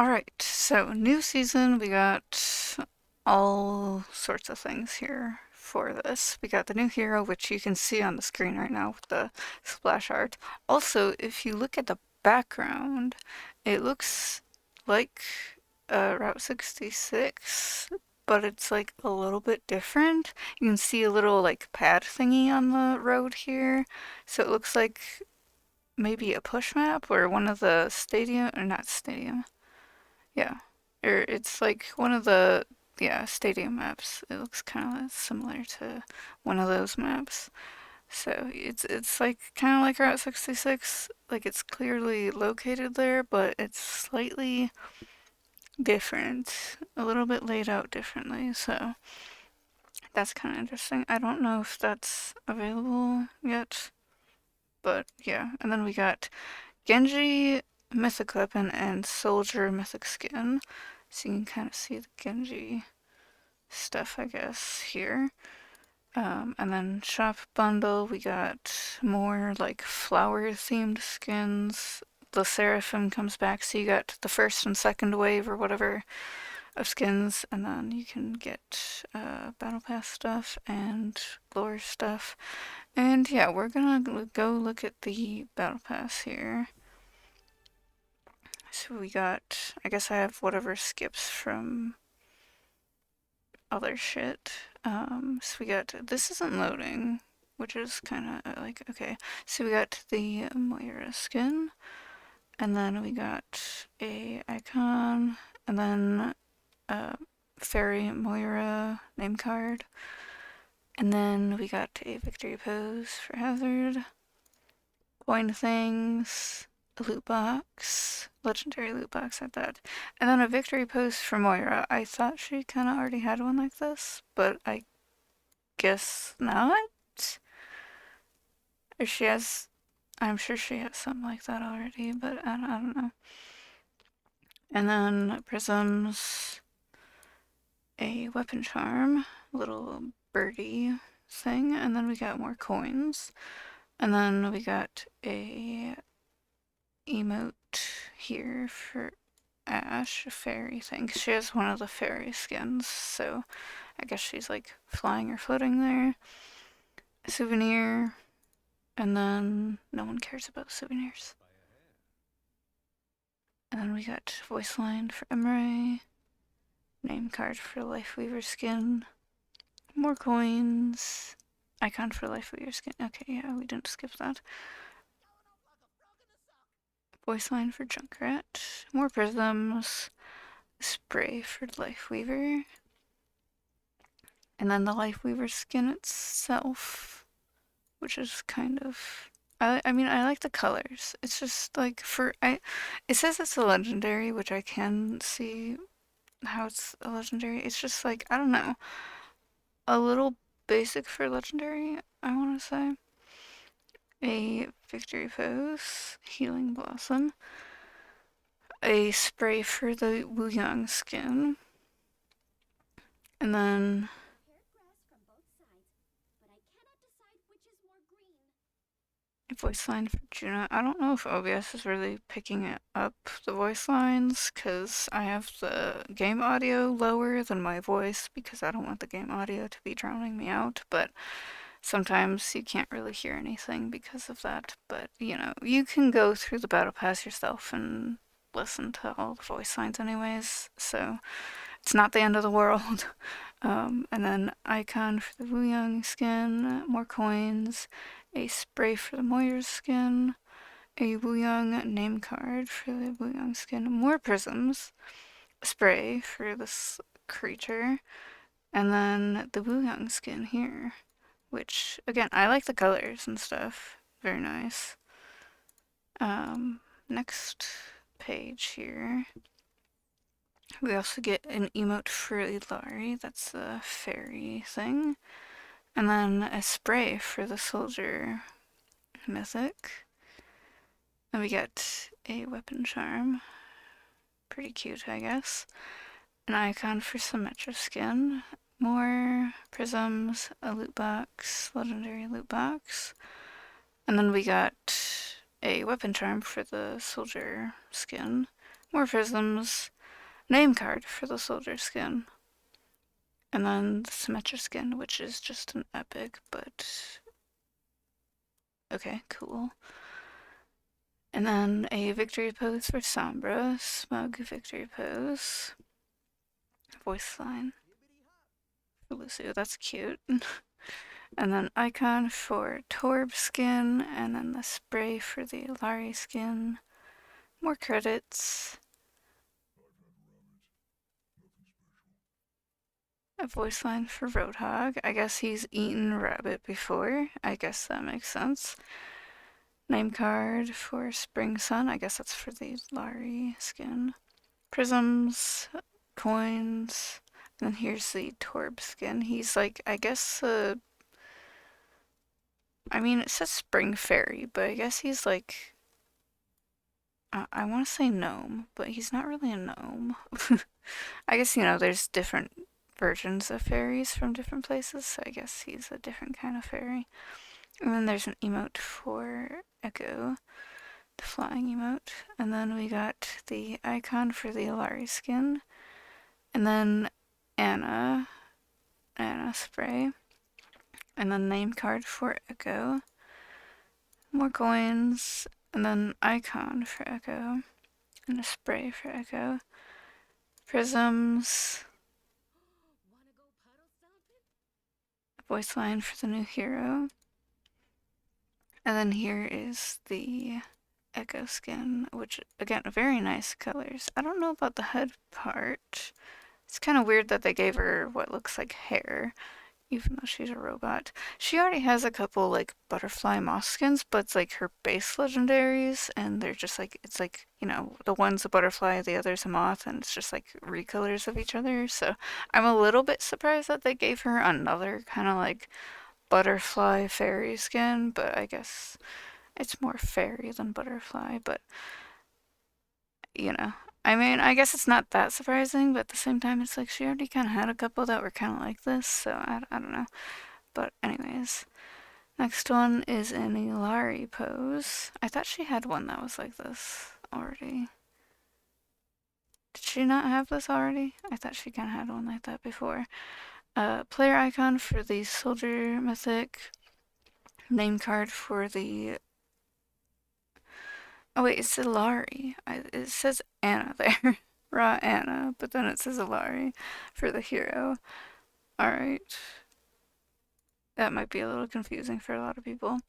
Alright, so new season, we got all sorts of things here for this. We got the new hero, which you can see on the screen right now with the splash art. Also, if you look at the background, it looks like Route 66, but it's like a little bit different. You can see a little like pad thingy on the road here, so it looks like maybe a push map or one of the stadium, or not stadium. Yeah. Or it's like one of the stadium maps. It looks kind of similar to one of those maps. So it's like kind of like Route 66, like it's clearly located there, but it's slightly different, a little bit laid out differently. So that's kind of interesting. I don't know if that's available yet, but yeah. And then we got Genji Mythic Weapon and Soldier Mythic Skin. So you can kind of see the Genji stuff, I guess, here. And then shop bundle, we got more like flower themed skins. The Seraphim comes back, so you got the first and second wave or whatever of skins, and then you can get battle pass stuff and lore stuff. And yeah, we're gonna go look at the battle pass here. So we got, I guess I have whatever skips from other shit. So we got, this isn't loading, which is kind of like, okay. So we got the Moira skin, and then we got a icon, and then a Fairy Moira name card, and then we got a victory pose for Hazard, coin things, a loot box, legendary loot box at that, and then a victory pose for Moira. I thought she kind of already had one like this, but I guess not. Or she has, I'm sure she has something like that already, but I don't know. And then prisms, a weapon charm, little birdie thing, and then we got more coins. And then we got a emote here for Ash, a fairy thing. She has one of the fairy skins, so I guess she's like flying or floating there. A souvenir, and then no one cares about souvenirs. And then we got voice line for Emery, name card for Lifeweaver skin, more coins, icon for Lifeweaver skin. Okay, yeah, we didn't skip that. Voice line for Junkrat, more prisms, spray for Lifeweaver, and then the Lifeweaver skin itself, which is kind of. I mean, I like the colors. It's just like it says it's a legendary, which I can see how it's a legendary. It's just like, I don't know, a little basic for legendary, I want to say. A victory pose, healing blossom, a spray for the Wu Yang skin, and then a voice line for Juna. I don't know if OBS is really picking it up, the voice lines, because I have the game audio lower than my voice because I don't want the game audio to be drowning me out, but sometimes you can't really hear anything because of that. But, you know, you can go through the battle pass yourself and listen to all the voice lines anyways, so it's not the end of the world. And then icon for the Wuyang skin, more coins, a spray for the Moira skin, a Wuyang name card for the Wuyang skin, more prisms, spray for this creature, and then the Wuyang skin here, which, again, I like the colors and stuff. Very nice. Next page here. We also get an emote for Ilari, that's the fairy thing. And then a spray for the soldier mythic. And we get a weapon charm. Pretty cute, I guess. An icon for Symmetra skin. More prisms, a loot box, legendary loot box. And then we got a weapon charm for the soldier skin. more prisms, name card for the soldier skin, and then the Symmetra skin, which is just an epic, but okay, cool. And then a victory pose for Sombra, smug victory pose, voice line for Lucio, that's cute. And then icon for Torb skin, and then the spray for the Alari skin. More credits. A voice line for Roadhog. I guess he's eaten rabbit before. I guess that makes sense. Name card for Spring Sun. I guess that's for the Lari skin. Prisms, coins, and then here's the Torb skin. He's like, I guess, I mean, it says Spring Fairy, but I guess he's like, I want to say gnome, but he's not really a gnome. I guess, you know, there's different versions of fairies from different places, so I guess he's a different kind of fairy. And then there's an emote for Echo, the flying emote. And then we got the icon for the Alari skin. And then Anna spray. And then name card for Echo. More coins. And then icon for Echo. And a spray for Echo. Prisms. Voice line for the new hero. And then here is the Echo skin, which, again, very nice colors. I don't know about the head part. It's kind of weird that they gave her what looks like hair, even though she's a robot. She already has a couple, like, butterfly moss skins, but it's, like, her base legendaries, and they're just, like, it's, like, you know, the one's a butterfly, the other's a moth, and it's just, like, recolors of each other, so I'm a little bit surprised that they gave her another kind of, like, butterfly fairy skin, but I guess it's more fairy than butterfly, but, you know. I mean, I guess it's not that surprising, but at the same time, it's like she already kind of had a couple that were kind of like this, so I don't know. But anyways, next one is an Ilari pose. I thought she had one that was like this already. Did she not have this already? I thought she kind of had one like that before. Player icon for the soldier mythic. Name card for the... Oh wait, it's Ilari. It says Anna there. Raw Anna, but then it says Ilari for the hero. Alright. That might be a little confusing for a lot of people. And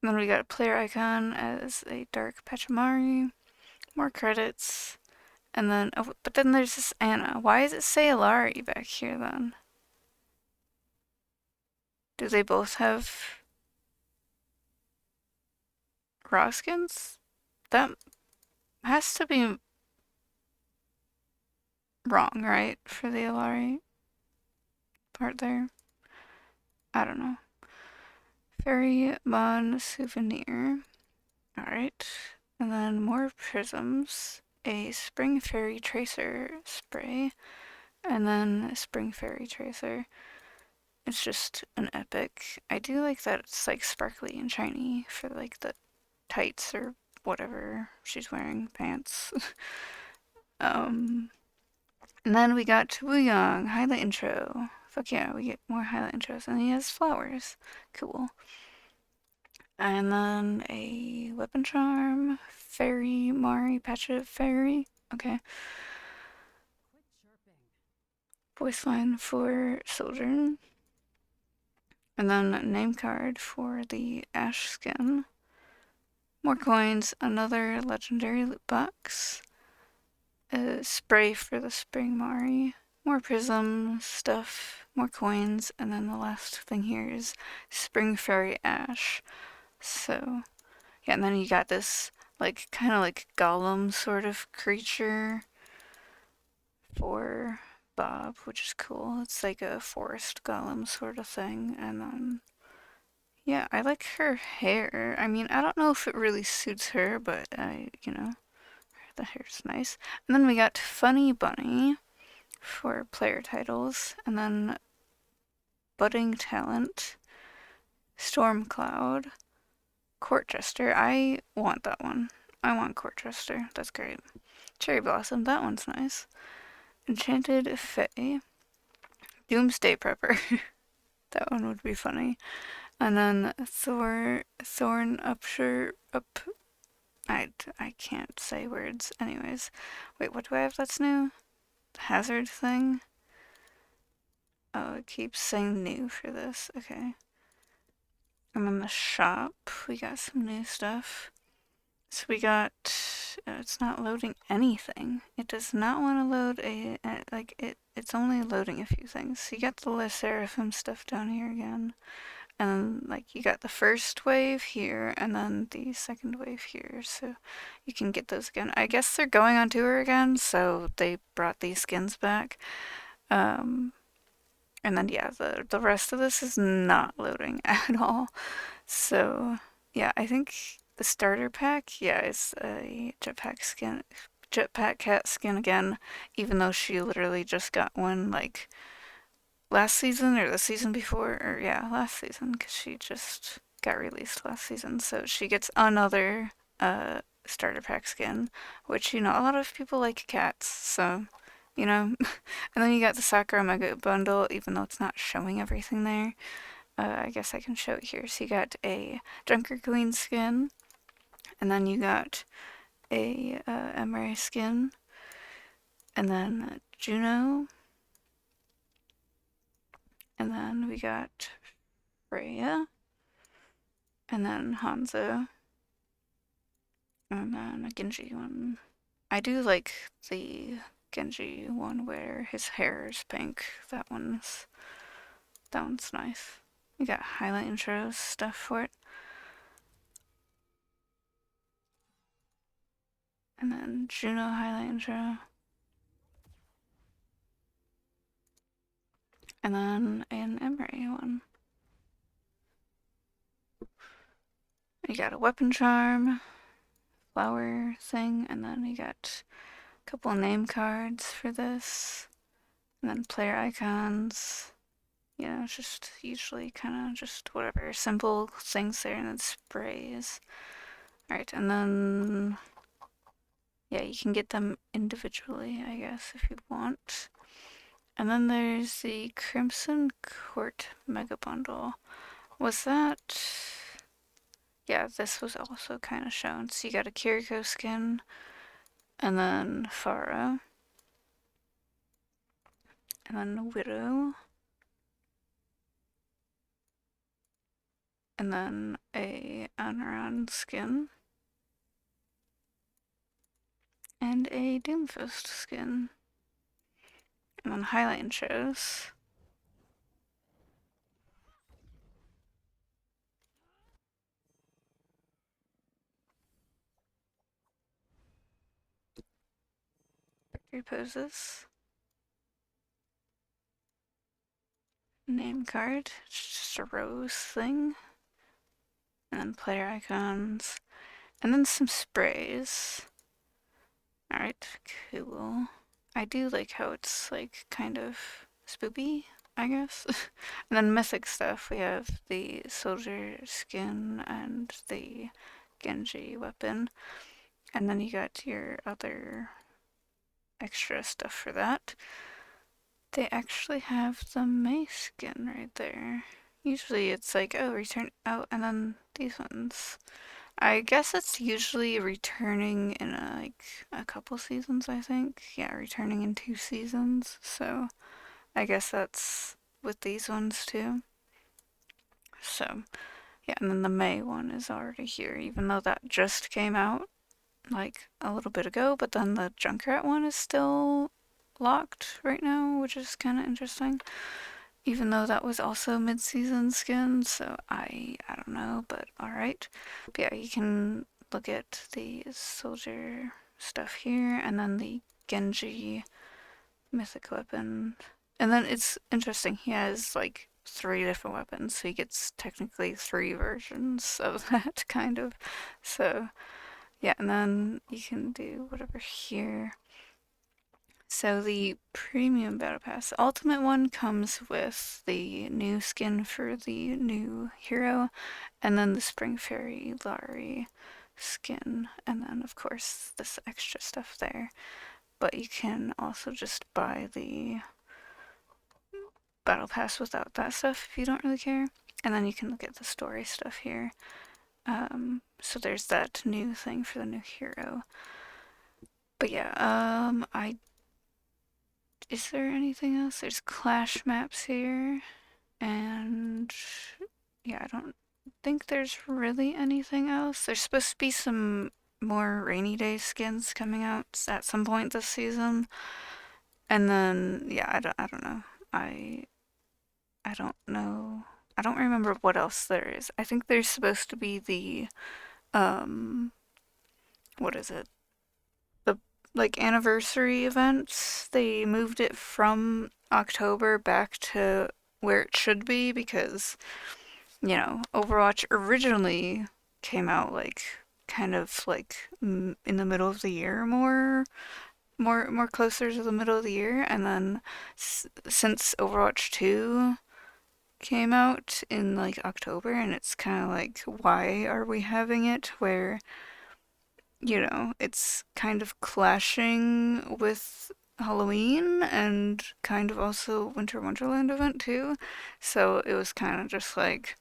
then we got a player icon as a dark Pachamari. More credits. And then, oh, but then there's this Anna. Why does it say Ilari back here then? Do they both have raw skins? That has to be wrong, right? For the Ilari part there. I don't know. Fairy Mon souvenir. Alright. And then more prisms. A Spring Fairy Tracer spray. And then a Spring Fairy Tracer. It's just an epic. I do like that it's like sparkly and shiny for like the tights or whatever she's wearing, pants. And then we got Wu Yang, highlight intro. Fuck yeah, we get more highlight intros. And he has flowers. Cool. And then a weapon charm, fairy, Mari, patch of fairy. Okay. Voice line for Sojourn. And then a name card for the Ash skin. More coins, another legendary loot box. A spray for the Spring Mari. More prism stuff, more coins, and then the last thing here is Spring Fairy Ash. So, yeah, and then you got this, like, kind of like golem sort of creature for Bob, which is cool. It's like a forest golem sort of thing, and yeah, I like her hair. I mean, I don't know if it really suits her, but you know, the hair's nice. And then we got Funny Bunny for player titles, and then Budding Talent, Storm Cloud, Court Jester. I want that one. I want Court Jester. That's great. Cherry Blossom, that one's nice. Enchanted Fae. Doomsday Prepper. That one would be funny. And then Thorn Upshur up. I can't say words. Anyways, wait, what do I have that's new? Hazard thing. Oh, it keeps saying new for this. Okay. And then the shop, we got some new stuff. So we got, it's not loading anything. It does not want to load it's only loading a few things. So you got the Le Seraphim stuff down here again. And like you got the first wave here and then the second wave here. So you can get those again. I guess they're going on tour again, so they brought these skins back. Um, and then yeah, the rest of this is not loading at all. So yeah, I think the starter pack, yeah, is a jetpack cat skin again, even though she literally just got one like last season or the season before, or yeah, last season, because she just got released last season. So she gets another starter pack skin, which, you know, a lot of people like cats, so, you know. And then you got the Sakura Mega Bundle, even though it's not showing everything there. I guess I can show it here. So you got a Junker Queen skin, and then you got a Emery skin, and then Juno, and then we got Freya, and then Hanzo, and then a Genji one. I do like the Genji one where his hair is pink. That one's nice. We got highlight intro stuff for it. And then Juno highlight intro. And then an Emery one. You got a weapon charm, flower thing, and then you got a couple name cards for this. And then player icons. You know, it's just usually kind of just whatever simple things there, and then sprays. Alright, and then yeah, you can get them individually, I guess, if you want. And then there's the Crimson Court Mega Bundle. Was that... Yeah, this was also kind of shown. So you got a Kiriko skin, and then Pharah, and then Widow, and then a Anaran skin, and a Doomfist skin. And then highlight intros. Victory poses. Name card. It's just a rose thing. And then player icons. And then some sprays. Alright, cool. I do like how it's like kind of spoopy, I guess. And then mythic stuff. We have the soldier skin and the Genji weapon. And then you got your other extra stuff for that. They actually have the Mei skin right there. Usually it's like, oh, return, oh, and then these ones. I guess it's usually returning in like a couple seasons, I think. Yeah, returning in 2 seasons. So I guess that's with these ones too. So yeah, and then the May one is already here, even though that just came out like a little bit ago, but then the Junkrat one is still locked right now, which is kind of interesting. Even though that was also mid-season skin, so I don't know, but alright. But yeah, you can look at the soldier stuff here, and then the Genji mythic weapon. And then it's interesting, he has like 3 different weapons, so he gets technically 3 versions of that, kind of. So yeah, and then you can do whatever here. So the premium battle pass, the ultimate one, comes with the new skin for the new hero, and then the spring fairy Lari skin, and then of course this extra stuff there. But you can also just buy the battle pass without that stuff if you don't really care. And then you can look at the story stuff here. So there's that new thing for the new hero. But yeah, is there anything else? There's clash maps here, and yeah, I don't think there's really anything else. There's supposed to be some more rainy day skins coming out at some point this season, and then yeah, I don't know. I don't know. I don't remember what else there is. I think there's supposed to be the um what is it? The like anniversary events. They moved it from October back to where it should be because, Overwatch originally came out like kind of like in the middle of the year more closer to the middle of the year, and then since Overwatch 2 came out in like October, and it's kind of like, why are we having it where, it's kind of clashing with Halloween and kind of also Winter Wonderland event too. So it was kind of just like,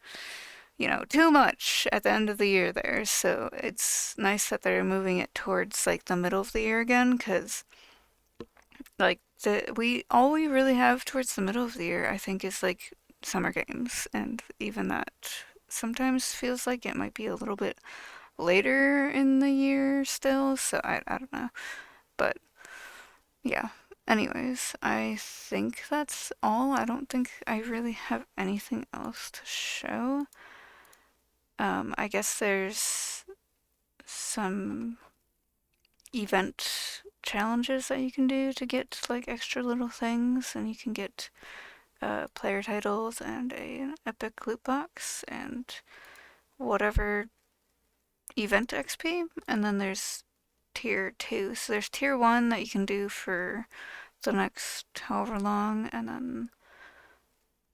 too much at the end of the year there. So it's nice that they're moving it towards like the middle of the year again, because like we really have towards the middle of the year, I think, is like summer games, and even that sometimes feels like it might be a little bit later in the year still. So I don't know, but yeah. Anyways, I think that's all. I don't think I really have anything else to show. I guess there's some event challenges that you can do to get like extra little things, and you can get player titles and an epic loot box and whatever event XP. And then there's tier 2. So there's tier 1 that you can do for the next however long, and then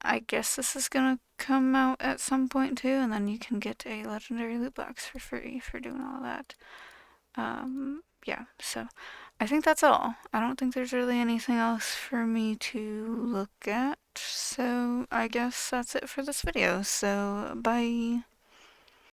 I guess this is gonna come out at some point too, and then you can get a legendary loot box for free for doing all that. Yeah, so I think that's all. I don't think there's really anything else for me to look at, so I guess that's it for this video. So, bye.